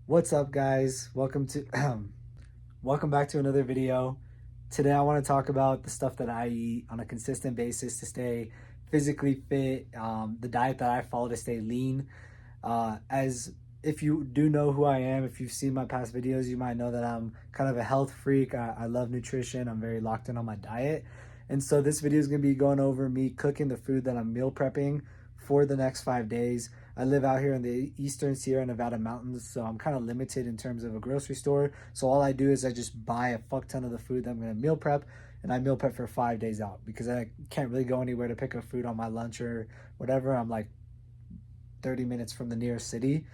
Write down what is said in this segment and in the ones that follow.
What's up, guys? Welcome to welcome back to another video. Today I want to talk about the stuff that I eat on a consistent basis to stay physically fit, the diet that I follow to stay lean. As if you do know who I am, if you've seen my past videos, you might know that I'm kind of a health freak. I love nutrition. I'm very locked in on my diet. And so this video is going to be going over me cooking the food that I'm meal prepping for the next 5 days. I live out here in the eastern Sierra Nevada mountains, so I'm kind of limited in terms of a grocery store. So all I do is I just buy a fuck ton of the food that I'm going to meal prep, and I meal prep for 5 days out because I can't really go anywhere to pick up food on my lunch or whatever. I'm like 30 minutes from the nearest city.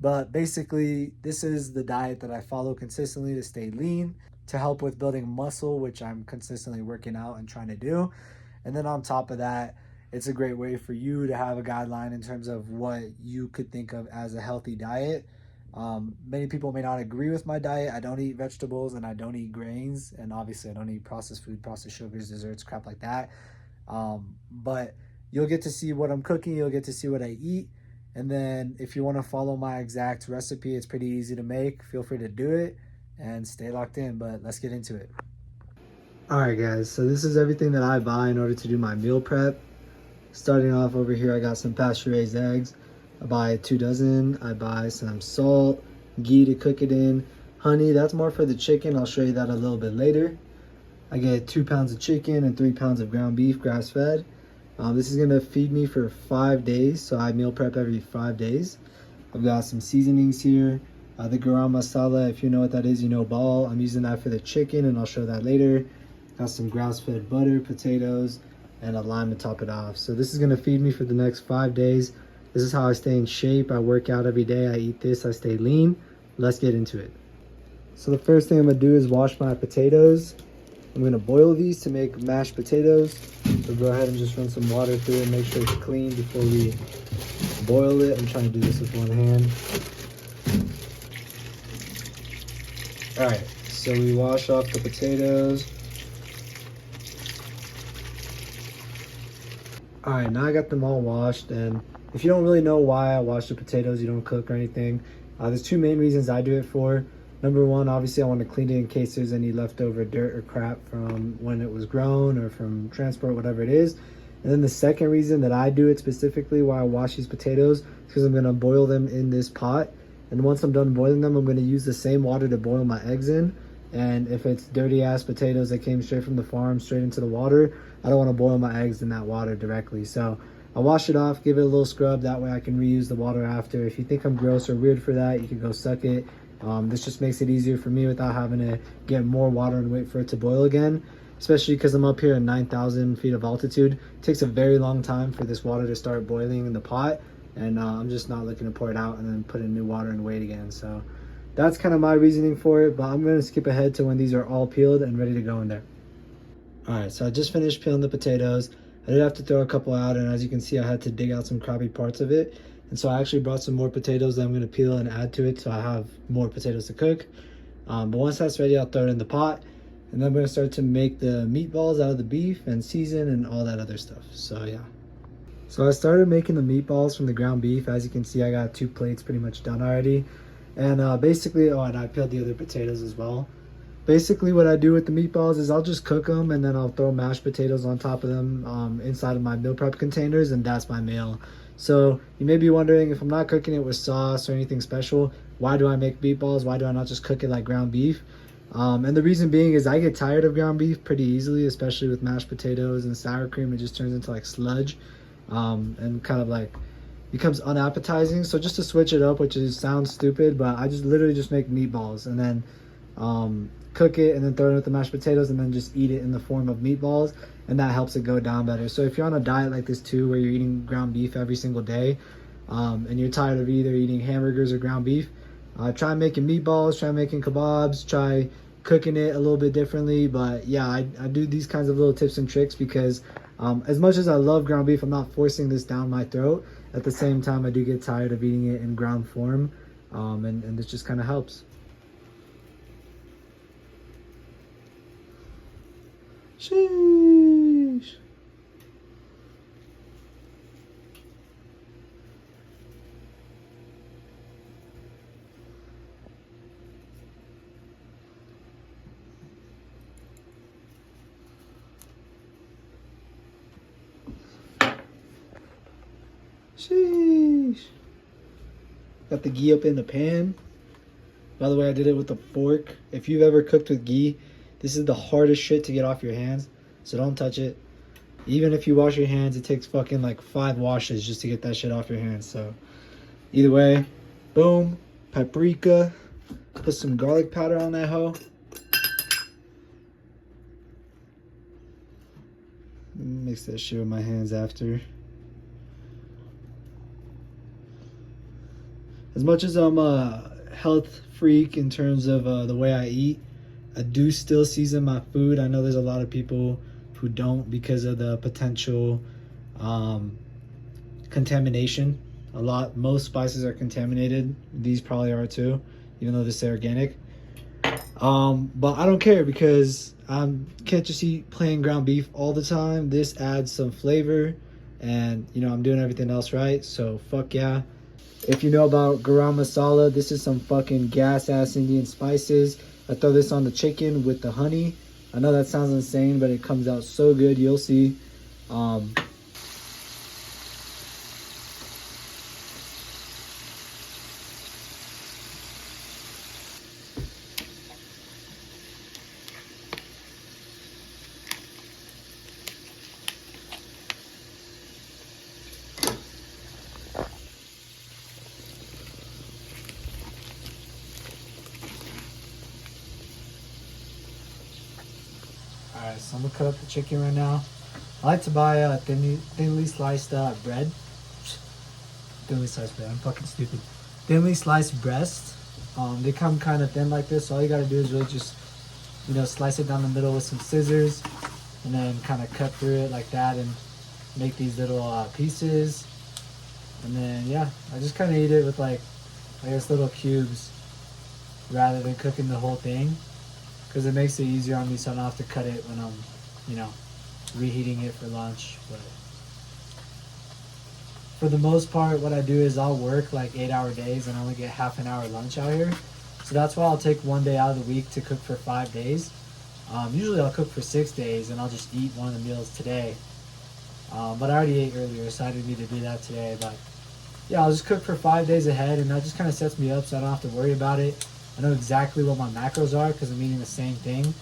But basically, this is the diet that I follow consistently to stay lean, to help with building muscle, which I'm consistently working out and trying to do. And then on top of that, it's a great way for you to have a guideline in terms of what you could think of as a healthy diet. Many people may not agree with my diet. I don't eat vegetables and I don't eat grains. And obviously, I don't eat processed food, processed sugars, desserts, crap like that. But you'll get to see what I'm cooking. You'll get to see what I eat. And then if you want to follow my exact recipe, it's pretty easy to make. Feel free to do it and stay locked in. But let's get into it. All right, guys. So this is everything that I buy in order to do my meal prep. Starting off over here, I got some pasture-raised eggs. I buy 2 dozen. I buy some salt, ghee to cook it in, honey. That's more for the chicken. I'll show you that a little bit later. I get 2 pounds of chicken and 3 pounds of ground beef, grass-fed. This is gonna feed me for 5 days, so I meal prep every 5 days. I've got some seasonings here. The garam masala, if you know what that is, you know ball. I'm using that for the chicken, and I'll show that later. Got some grass-fed butter, potatoes, and a lime to top it off. So this is gonna feed me for the next 5 days. This is how I stay in shape. I work out every day. I eat this. I stay lean. Let's get into it. So the first thing I'm gonna do is wash my potatoes. I'm gonna boil these to make mashed potatoes. So go ahead and just run some water through it, make sure it's clean before we boil it. I'm trying to do this with one hand. All right, so we wash off the potatoes. All right, now I got them all washed, and if you don't really know why I wash the potatoes, you don't cook or anything, there's 2 main reasons I do it for. Number one, obviously I want to clean it in case there's any leftover dirt or crap from when it was grown or from transport, whatever it is. And then the second reason that I do it specifically why I wash these potatoes is because I'm going to boil them in this pot. And once I'm done boiling them, I'm going to use the same water to boil my eggs in. And if it's dirty ass potatoes that came straight from the farm, straight into the water, I don't want to boil my eggs in that water directly. So I wash it off, give it a little scrub. That way I can reuse the water after. If you think I'm gross or weird for that, you can go suck it. This just makes it easier for me without having to get more water and wait for it to boil again. Especially because I'm up here at 9,000 feet of altitude. It takes a very long time for this water to start boiling in the pot. And I'm just not looking to pour it out and then put in new water and wait again. So that's kind of my reasoning for it, but I'm going to skip ahead to when these are all peeled and ready to go in there. All right, so I just finished peeling the potatoes. I did have to throw a couple out, and as you can see, I had to dig out some crappy parts of it. And so I actually brought some more potatoes that I'm going to peel and add to it, so I have more potatoes to cook. But once that's ready, I'll throw it in the pot, and then I'm going to start to make the meatballs out of the beef and season and all that other stuff. So yeah. So I started making the meatballs from the ground beef. As you can see, I got 2 plates pretty much done already. And basically, oh, and I peeled the other potatoes as well. Basically, what I do with the meatballs is I'll just cook them and then I'll throw mashed potatoes on top of them inside of my meal prep containers, and that's my meal. So you may be wondering, if I'm not cooking it with sauce or anything special, why do I make meatballs? Why do I not just cook it like ground beef? And the reason being is I get tired of ground beef pretty easily, especially with mashed potatoes and sour cream. It just turns into like sludge and kind of like becomes unappetizing. So just to switch it up, which sounds stupid, but I just literally just make meatballs and then cook it and then throw it with the mashed potatoes and then just eat it in the form of meatballs, and that helps it go down better. So if you're on a diet like this too, where you're eating ground beef every single day, and you're tired of either eating hamburgers or ground beef, try making meatballs, try making kebabs, try cooking it a little bit differently. But yeah, I do these kinds of little tips and tricks because as much as I love ground beef, I'm not forcing this down my throat. At the same time, I do get tired of eating it in ground form, and this just kind of helps. Sheesh. Got the ghee up in the pan. By the way, I did it with a fork. If you've ever cooked with ghee, this is the hardest shit to get off your hands. So don't touch it. Even if you wash your hands, it takes fucking like 5 washes just to get that shit off your hands. So either way, boom, paprika. Put some garlic powder on that hoe. Mix that shit with my hands after. As much as I'm a health freak in terms of the way I eat, I do still season my food. I know there's a lot of people who don't because of the potential contamination. Most spices are contaminated. These probably are too, even though this is organic. But I don't care because I can't just eat plain ground beef all the time. This adds some flavor, and you know I'm doing everything else right. So fuck yeah. If you know about garam masala, this is some fucking gas-ass Indian spices. I throw this on the chicken with the honey. I know that sounds insane, but it comes out so good. You'll see. Alright, so I'm gonna cut up the chicken right now. I like to buy thinly sliced bread. Thinly sliced bread, I'm fucking stupid. Thinly sliced breast. They come kind of thin like this, so all you gotta do is really just, you know, slice it down the middle with some scissors and then kind of cut through it like that and make these little pieces. And then, yeah, I just kind of eat it with like, I guess, little cubes rather than cooking the whole thing. Because it makes it easier on me so I don't have to cut it when I'm, you know, reheating it for lunch. But for the most part, what I do is I'll work like 8-hour days and I only get half an hour lunch out here. So that's why I'll take one day out of the week to cook for 5 days. Usually I'll cook for 6 days and I'll just eat one of the meals today. But I already ate earlier, so I didn't need to do that today. But yeah, I'll just cook for 5 days ahead, and that just kind of sets me up so I don't have to worry about it. I know exactly what my macros are because I'm eating the same thing.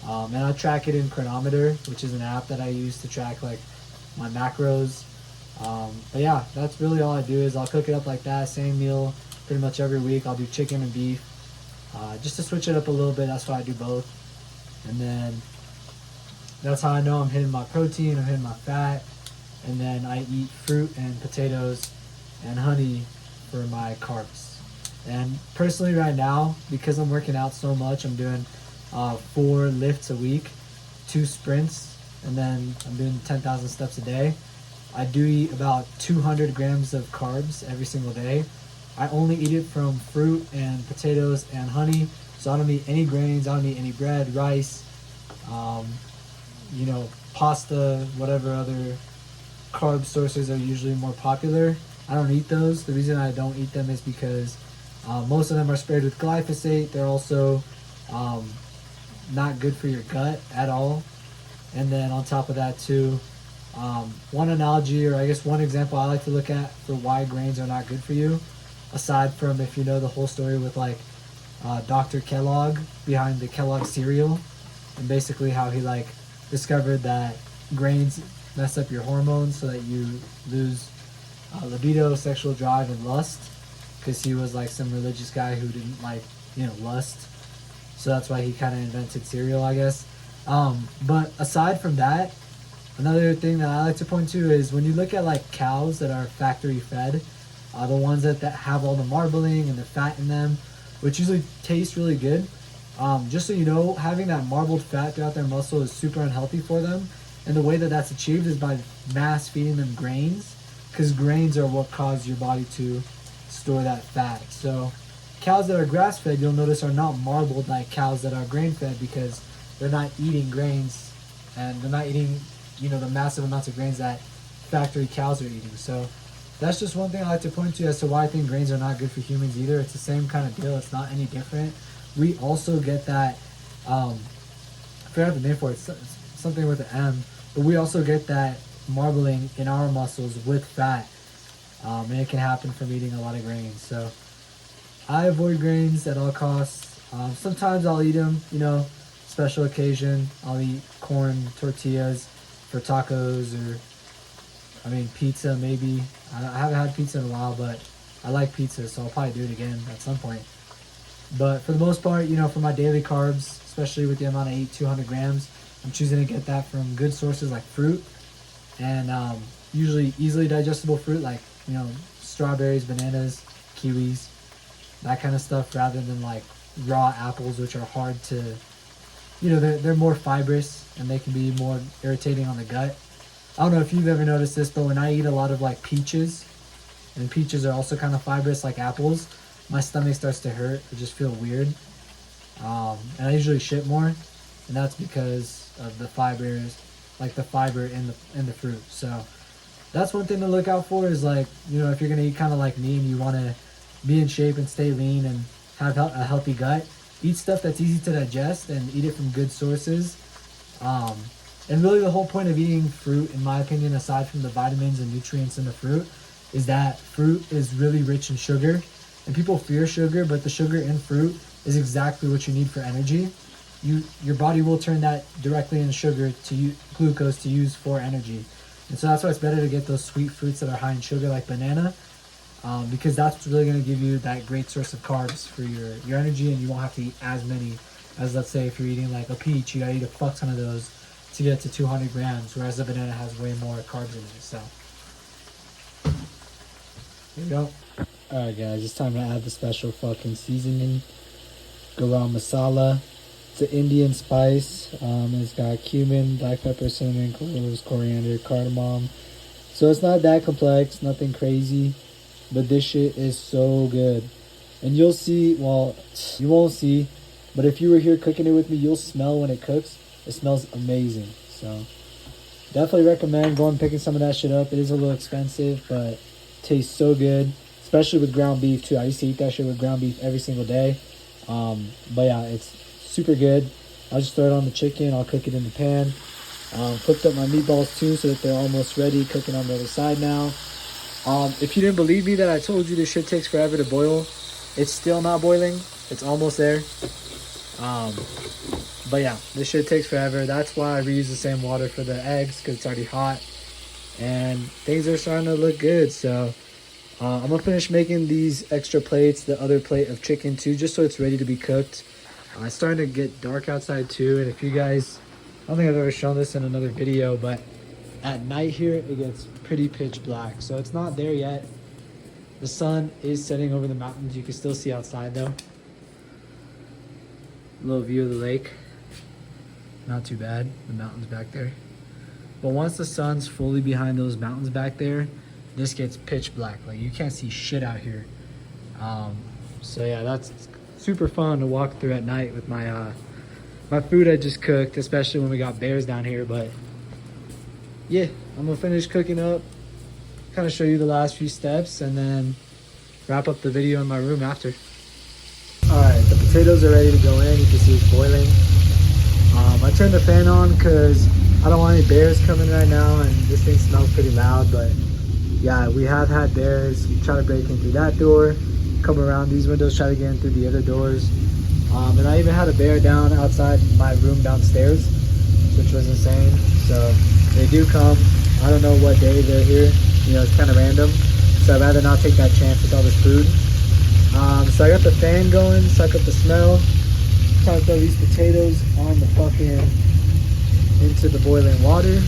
And I track it in Chronometer, which is an app that I use to track like my macros. But yeah, that's really all I do is I'll cook it up like that, same meal pretty much every week. I'll do chicken and beef just to switch it up a little bit. That's why I do both. And then that's how I know I'm hitting my protein, I'm hitting my fat. And then I eat fruit and potatoes and honey for my carbs. And personally right now, because I'm working out so much, I'm doing 4 lifts a week, 2 sprints, and then I'm doing 10,000 steps a day. I do eat about 200 grams of carbs every single day. I only eat it from fruit and potatoes and honey. So I don't eat any grains, I don't eat any bread, rice, you know, pasta, whatever other carb sources are usually more popular. I don't eat those. The reason I don't eat them is because most of them are sprayed with glyphosate. They're also not good for your gut at all. And then on top of that too, one analogy, or I guess one example I like to look at for why grains are not good for you, aside from if you know the whole story with like Dr. Kellogg behind the Kellogg cereal, and basically how he like discovered that grains mess up your hormones so that you lose libido, sexual drive, and lust, because he was like some religious guy who didn't like, you know, lust. So that's why he kind of invented cereal, I guess. But aside from that, another thing that I like to point to is when you look at like cows that are factory fed, the ones that have all the marbling and the fat in them, which usually taste really good. Just so you know, having that marbled fat throughout their muscle is super unhealthy for them. And the way that that's achieved is by mass feeding them grains, because grains are what cause your body to store that fat. So cows that are grass-fed, you'll notice, are not marbled like cows that are grain-fed, because they're not eating grains and they're not eating, you know, the massive amounts of grains that factory cows are eating. So that's just one thing I like to point to as to why I think grains are not good for humans either. It's the same kind of deal. It's not any different. We also get that, I forgot the name for it, it's something with an M, but we also get that marbling in our muscles with fat. And it can happen from eating a lot of grains. So I avoid grains at all costs. Sometimes I'll eat them, you know, special occasion. I'll eat corn tortillas for tacos or, I mean, pizza maybe. I haven't had pizza in a while, but I like pizza, so I'll probably do it again at some point. But for the most part, you know, for my daily carbs, especially with the amount I eat, 200 grams, I'm choosing to get that from good sources like fruit and usually easily digestible fruit like, you know, strawberries, bananas, kiwis, that kind of stuff, rather than like raw apples, which are hard to, you know, they're more fibrous and they can be more irritating on the gut. I don't know if you've ever noticed this, but when I eat a lot of like peaches, and peaches are also kind of fibrous like apples, my stomach starts to hurt or just feel weird. And I usually shit more, and that's because of the fibers, like the fiber in the fruit. So that's one thing to look out for is, like, you know, if you're gonna eat kind of like me and you want to be in shape and stay lean and have a healthy gut, eat stuff that's easy to digest and eat it from good sources. And really the whole point of eating fruit, in my opinion, aside from the vitamins and nutrients in the fruit, is that fruit is really rich in sugar. And people fear sugar, but the sugar in fruit is exactly what you need for energy. Your body will turn that directly into sugar to glucose to use for energy. And so that's why it's better to get those sweet fruits that are high in sugar, like banana, because that's what's really going to give you that great source of carbs for your energy, and you won't have to eat as many as, let's say, if you're eating like a peach, you got to eat a fuck ton of those to get to 200 grams, whereas the banana has way more carbs in it. So here we go. Alright guys, it's time to add the special fucking seasoning. Garam masala. It's an Indian spice. It's got cumin, black pepper, cinnamon, cloves, coriander, cardamom. So it's not that complex, nothing crazy. But this shit is so good. And you'll see, well, you won't see, but if you were here cooking it with me, you'll smell when it cooks. It smells amazing. So definitely recommend going and picking some of that shit up. It is a little expensive, but it tastes so good. Especially with ground beef too. I used to eat that shit with ground beef every single day. But yeah, it's super good. I'll just throw it on the chicken. I'll cook it in the pan. Cooked up my meatballs too, so that they're almost ready. Cooking on the other side now. If you didn't believe me that I told you this shit takes forever to boil, it's still not boiling. It's almost there. But yeah, this shit takes forever. That's why I reuse the same water for the eggs, because it's already hot. And things are starting to look good. So I'm gonna finish making these extra plates, the other plate of chicken too, just so it's ready to be cooked. It's starting to get dark outside too, and if you guys, I don't think I've ever shown this in another video, but at night here it gets pretty pitch black, so it's not there yet. The sun is setting over the mountains. You can still see outside though. A little view of the lake. Not too bad, the mountains back there. But once the sun's fully behind those mountains back there, this gets pitch black. Like, you can't see shit out here. So yeah, that's super fun to walk through at night with my my food I just cooked, especially when we got bears down here. But yeah, I'm gonna finish cooking up, kind of show you the last few steps, and then wrap up the video in my room after. All right, the potatoes are ready to go in. You can see it's boiling. I turned the fan on because I don't want any bears coming right now, and this thing smells pretty loud. But yeah, we have had bears try to break in through that door, come around these windows, try to get in through the other doors. And I even had a bear down outside my room downstairs, which was insane. So they do come. I don't know what day they're here. You know, it's kind of random. So I'd rather not take that chance with all this food. So I got the fan going, suck up the smell. Time to throw these potatoes on the fucking, into the boiling water.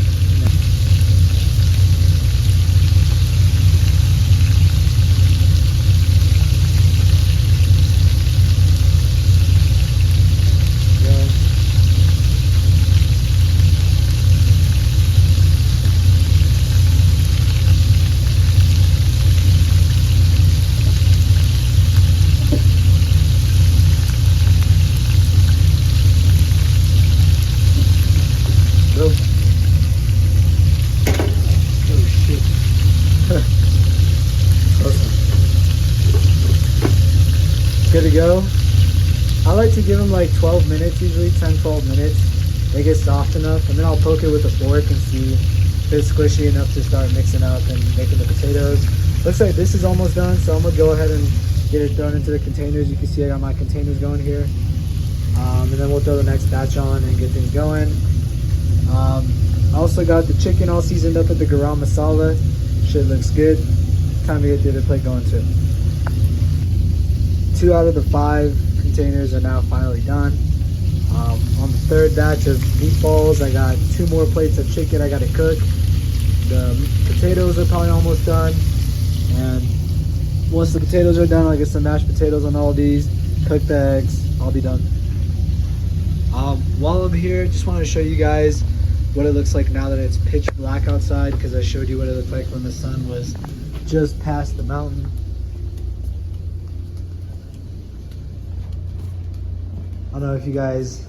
Good to go. I like to give them like 12 minutes, usually 10-12 minutes. They get soft enough, and then I'll poke it with a fork and see if it's squishy enough to start mixing up and making the potatoes. Looks like this is almost done, so I'm gonna go ahead and get it thrown into the containers. You can see I got my containers going here. And then we'll throw the next batch on and get things going. I also got the chicken all seasoned up with the garam masala. Shit looks good. Time to get the other plate going too. 2 out of the 5 containers are now finally done. On the third batch of meatballs, I got 2 more plates of chicken I got to cook. The potatoes are probably almost done. And once the potatoes are done, I'll get some mashed potatoes on all these, cook the eggs, I'll be done. While I'm here, just want to show you guys what it looks like now that it's pitch black outside, because I showed you what it looked like when the sun was just past the mountain. I don't know if you guys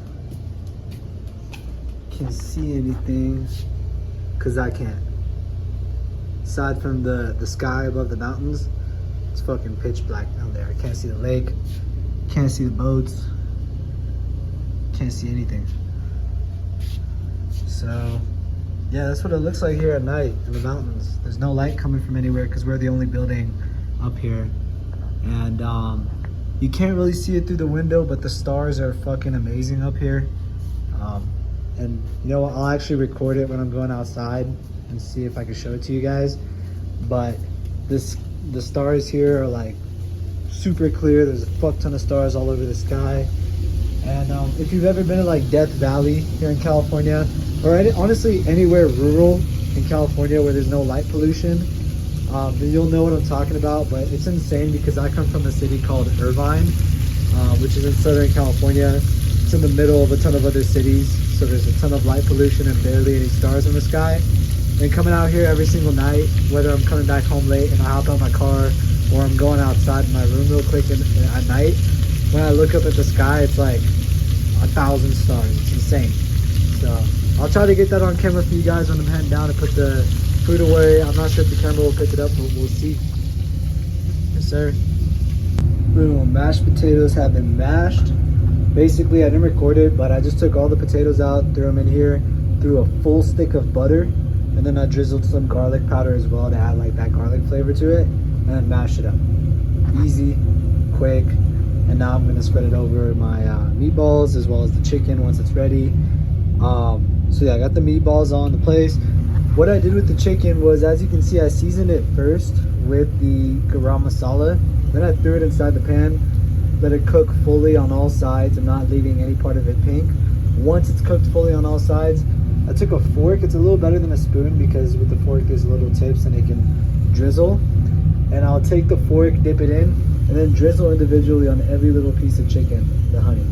can see anything, because I can't. Aside from the sky above the mountains, it's fucking pitch black down there. I can't see the lake, can't see the boats, can't see anything. So yeah, that's what it looks like here at night in the mountains. There's no light coming from anywhere because we're the only building up here. And you can't really see it through the window, but the stars are fucking amazing up here. And you know what, I'll actually record it when I'm going outside and see if I can show it to you guys. But the stars here are like super clear. There's a fuck ton of stars all over the sky. And if you've ever been to like Death Valley here in California, or honestly anywhere rural in California where there's no light pollution, then you'll know what I'm talking about. But it's insane because I come from a city called Irvine, which is in Southern California. It's in the middle of a ton of other cities, so there's a ton of light pollution and barely any stars in the sky. And coming out here every single night, whether I'm coming back home late and I hop out my car, or I'm going outside in my room real quick at night, when I look up at the sky, it's like 1,000 stars. It's insane. So I'll try to get that on camera for you guys when I'm heading down to put the food away. I'm not sure if the camera will pick it up, but we'll see. Yes, sir. Boom, mashed potatoes have been mashed. Basically, I didn't record it, but I just took all the potatoes out, threw them in here, threw a full stick of butter, and then I drizzled some garlic powder as well to add like that garlic flavor to it, and then mashed it up. Easy, quick. And now I'm gonna spread it over my meatballs as well as the chicken once it's ready. So yeah, I got the meatballs on the place. What I did with the chicken was, as you can see, I seasoned it first with the garam masala. Then I threw it inside the pan, let it cook fully on all sides. I'm not leaving any part of it pink. Once it's cooked fully on all sides, I took a fork. It's a little better than a spoon because with the fork there's little tips and it can drizzle. And I'll take the fork, dip it in, and then drizzle individually on every little piece of chicken, the honey.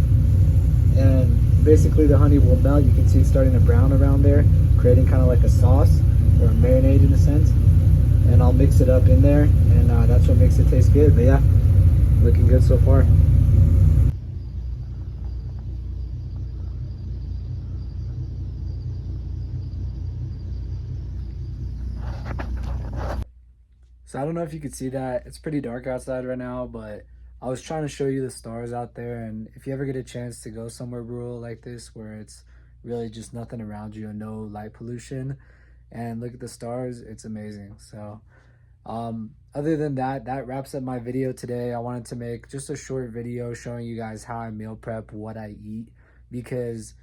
And basically the honey will melt. You can see it starting to brown around there, creating kind of like a sauce or a marinade in a sense. And I'll mix it up in there, and that's what makes it taste good. But yeah, looking good so far. So I don't know if you could see that. It's pretty dark outside right now, but I was trying to show you the stars out there. And if you ever get a chance to go somewhere rural like this where it's really just nothing around you and no light pollution and look at the stars, it's amazing. So other than that, that wraps up my video today. I wanted to make just a short video showing you guys how I meal prep, what I eat, because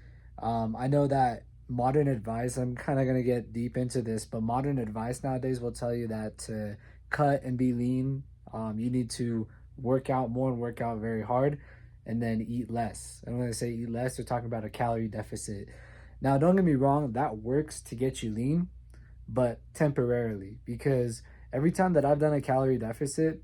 I know that modern advice, I'm kind of going to get deep into this, but modern advice nowadays will tell you that to cut and be lean, you need to work out more and work out very hard, and then eat less. And when I say eat less, they're talking about a calorie deficit. Now, don't get me wrong, that works to get you lean, but temporarily, because every time that I've done a calorie deficit,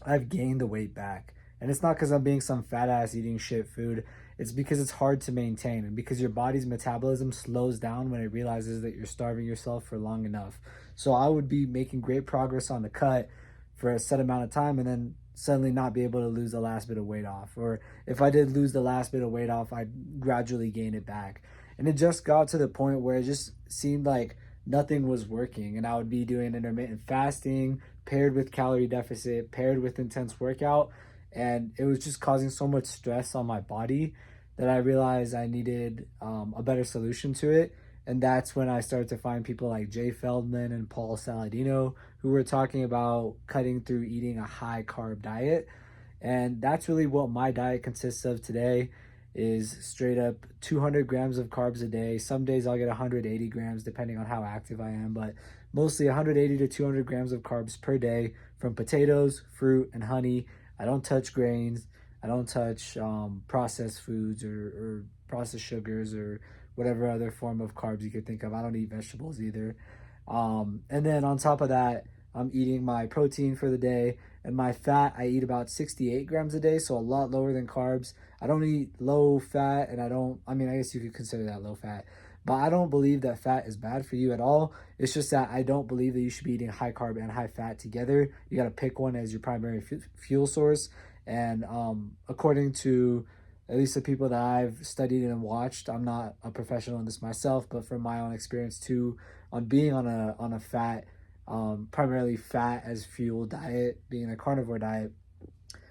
I've gained the weight back. And it's not because I'm being some fat ass eating shit food. It's because it's hard to maintain, and because your body's metabolism slows down when it realizes that you're starving yourself for long enough. So I would be making great progress on the cut for a set amount of time and then suddenly not be able to lose the last bit of weight off. Or if I did lose the last bit of weight off, I'd gradually gain it back. And it just got to the point where it just seemed like nothing was working, and I would be doing intermittent fasting paired with calorie deficit, paired with intense workout, and it was just causing so much stress on my body that I realized I needed a better solution to it. And that's when I started to find people like Jay Feldman and Paul Saladino, who were talking about cutting through eating a high carb diet. And that's really what my diet consists of today, is straight up 200 grams of carbs a day. Some days I'll get 180 grams depending on how active I am, but mostly 180 to 200 grams of carbs per day from potatoes, fruit, and honey. I don't touch grains. I don't touch processed foods or processed sugars or whatever other form of carbs you could think of. I don't eat vegetables either. And then on top of that, I'm eating my protein for the day, and my fat, I eat about 68 grams a day, so a lot lower than carbs. I don't eat low fat, and I mean, I guess you could consider that low fat, but I don't believe that fat is bad for you at all. It's just that I don't believe that you should be eating high carb and high fat together. You got to pick one as your primary fuel source. And according to at least the people that I've studied and watched, I'm not a professional in this myself, but from my own experience too, on being on a fat, primarily fat as fuel diet, being a carnivore diet,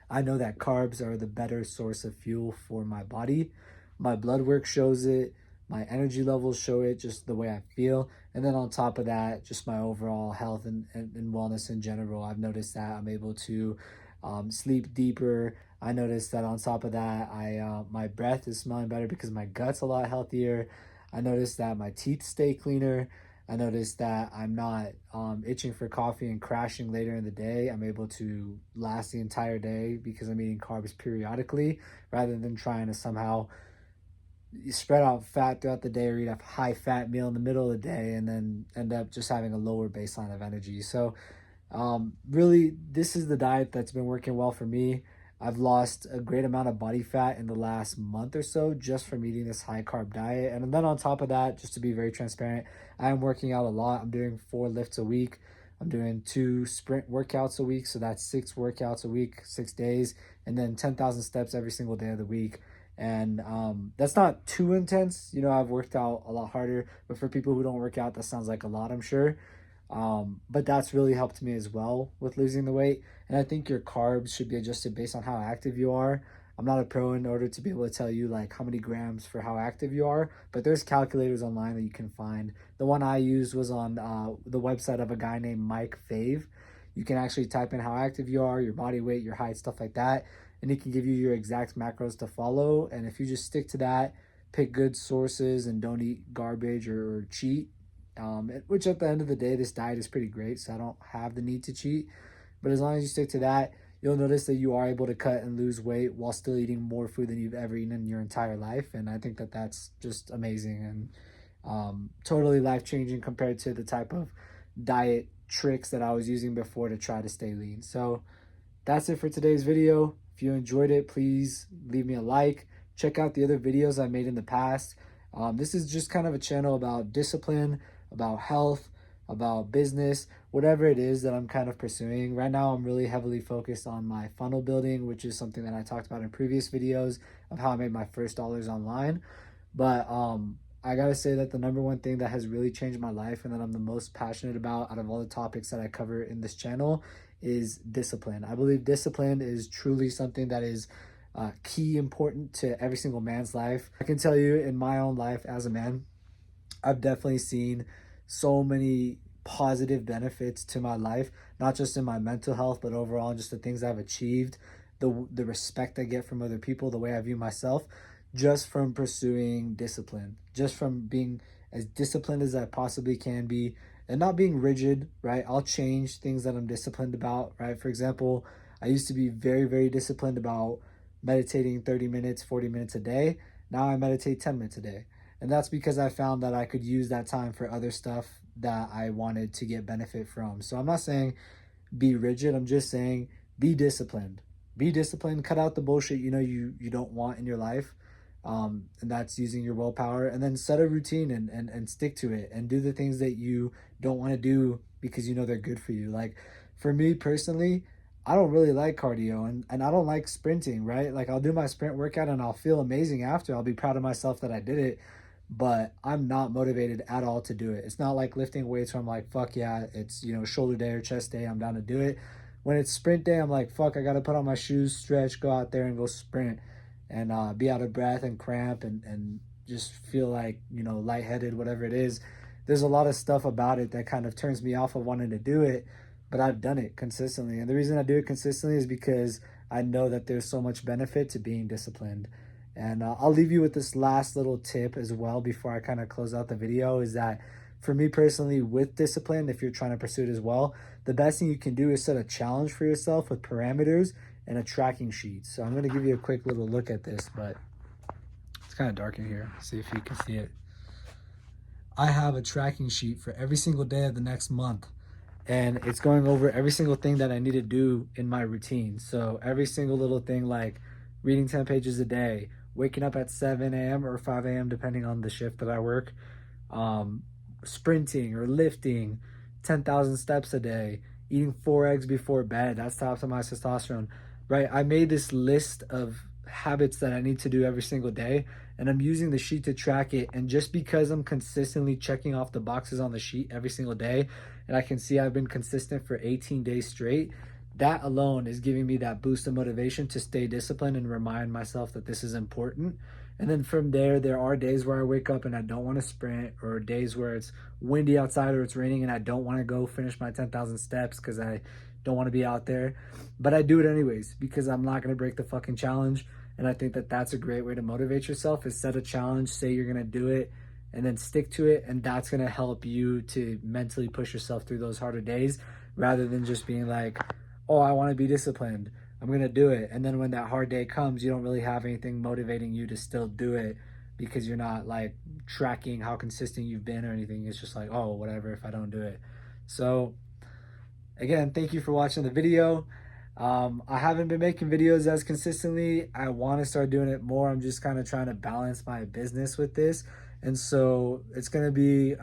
I know that carbs are the better source of fuel for my body. My blood work shows it. My energy levels show it, just the way I feel. And then on top of that, just my overall health and wellness in general. I've noticed that I'm able to sleep deeper. I noticed that on top of that, my breath is smelling better because my gut's a lot healthier. I noticed that my teeth stay cleaner. I noticed that I'm not itching for coffee and crashing later in the day. I'm able to last the entire day because I'm eating carbs periodically rather than trying to somehow spread out fat throughout the day or eat a high fat meal in the middle of the day and then end up just having a lower baseline of energy. So really, this is the diet that's been working well for me. I've lost a great amount of body fat in the last month or so just from eating this high carb diet. And then on top of that, just to be very transparent, I am working out a lot. I'm doing 4 lifts a week. I'm doing 2 sprint workouts a week. So that's 6 workouts a week, 6 days, and then 10,000 steps every single day of the week. And that's not too intense. You know, I've worked out a lot harder, but for people who don't work out, that sounds like a lot, I'm sure. But that's really helped me as well with losing the weight. And I think your carbs should be adjusted based on how active you are. I'm not a pro in order to be able to tell you like how many grams for how active you are, but there's calculators online that you can find. The one I used was on the website of a guy named Mike Fave. You can actually type in how active you are, your body weight, your height, stuff like that, and it can give you your exact macros to follow. And if you just stick to that, pick good sources and don't eat garbage or cheat, which at the end of the day, this diet is pretty great, so I don't have the need to cheat. But as long as you stick to that, you'll notice that you are able to cut and lose weight while still eating more food than you've ever eaten in your entire life. And I think that that's just amazing and totally life-changing compared to the type of diet tricks that I was using before to try to stay lean. So that's it for today's video. If you enjoyed it, please leave me a like. Check out the other videos I made in the past. This is just kind of a channel about discipline, about health, about business, whatever it is that I'm kind of pursuing. Right now, I'm really heavily focused on my funnel building, which is something that I talked about in previous videos of how I made my first dollars online. But I gotta say that the number one thing that has really changed my life and that I'm the most passionate about out of all the topics that I cover in this channel is discipline. I believe discipline is truly something that is key important to every single man's life. I can tell you in my own life as a man, I've definitely seen so many positive benefits to my life, not just in my mental health, but overall just the things I've achieved, the respect I get from other people, the way I view myself, just from pursuing discipline, just from being as disciplined as I possibly can be and not being rigid, right? I'll change things that I'm disciplined about, right? For example, I used to be very, very disciplined about meditating 30 minutes, 40 minutes a day. Now I meditate 10 minutes a day. And that's because I found that I could use that time for other stuff that I wanted to get benefit from. So I'm not saying be rigid. I'm just saying be disciplined. Be disciplined. Cut out the bullshit you don't want in your life. And that's using your willpower. And then set a routine and stick to it. And do the things that you don't want to do because you know they're good for you. Like for me personally, I don't really like cardio and I don't like sprinting, right? Like I'll do my sprint workout and I'll feel amazing after. I'll be proud of myself that I did it, but I'm not motivated at all to do it. It's not like lifting weights where I'm like, fuck yeah, it's, shoulder day or chest day, I'm down to do it. When it's sprint day, I'm like, fuck, I got to put on my shoes, stretch, go out there and go sprint and be out of breath and cramp and just feel like, lightheaded, whatever it is. There's a lot of stuff about it that kind of turns me off of wanting to do it, but I've done it consistently. And the reason I do it consistently is because I know that there's so much benefit to being disciplined. And I'll leave you with this last little tip as well before I kind of close out the video, is that for me personally, with discipline, if you're trying to pursue it as well, the best thing you can do is set a challenge for yourself with parameters and a tracking sheet. So I'm going to give you a quick little look at this, but it's kind of dark in here. See if you can see it. I have a tracking sheet for every single day of the next month, and it's going over every single thing that I need to do in my routine. So every single little thing, like reading 10 pages a day, waking up at 7 a.m. or 5 a.m. depending on the shift that I work, sprinting or lifting 10,000 steps a day, eating 4 eggs before bed. That's to optimize testosterone, right? I made this list of habits that I need to do every single day, and I'm using the sheet to track it. And just because I'm consistently checking off the boxes on the sheet every single day, and I can see I've been consistent for 18 days straight, that alone is giving me that boost of motivation to stay disciplined and remind myself that this is important. And then from there are days where I wake up and I don't want to sprint, or days where it's windy outside or it's raining and I don't want to go finish my 10,000 steps because I don't want to be out there. But I do it anyways because I'm not going to break the fucking challenge. And I think that that's a great way to motivate yourself, is set a challenge, say you're going to do it, and then stick to it. And that's going to help you to mentally push yourself through those harder days, rather than just being like, oh, I want to be disciplined, I'm going to do it. And then when that hard day comes, you don't really have anything motivating you to still do it, because you're not like tracking how consistent you've been or anything. It's just like, oh, whatever if I don't do it. So again, thank you for watching the video. I haven't been making videos as consistently. I want to start doing it more. I'm just kind of trying to balance my business with this. And so it's going to be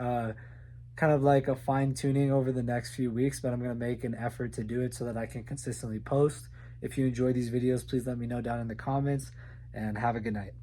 kind of like a fine tuning over the next few weeks, but I'm going to make an effort to do it so that I can consistently post. If you enjoy these videos, please let me know down in the comments, and have a good night.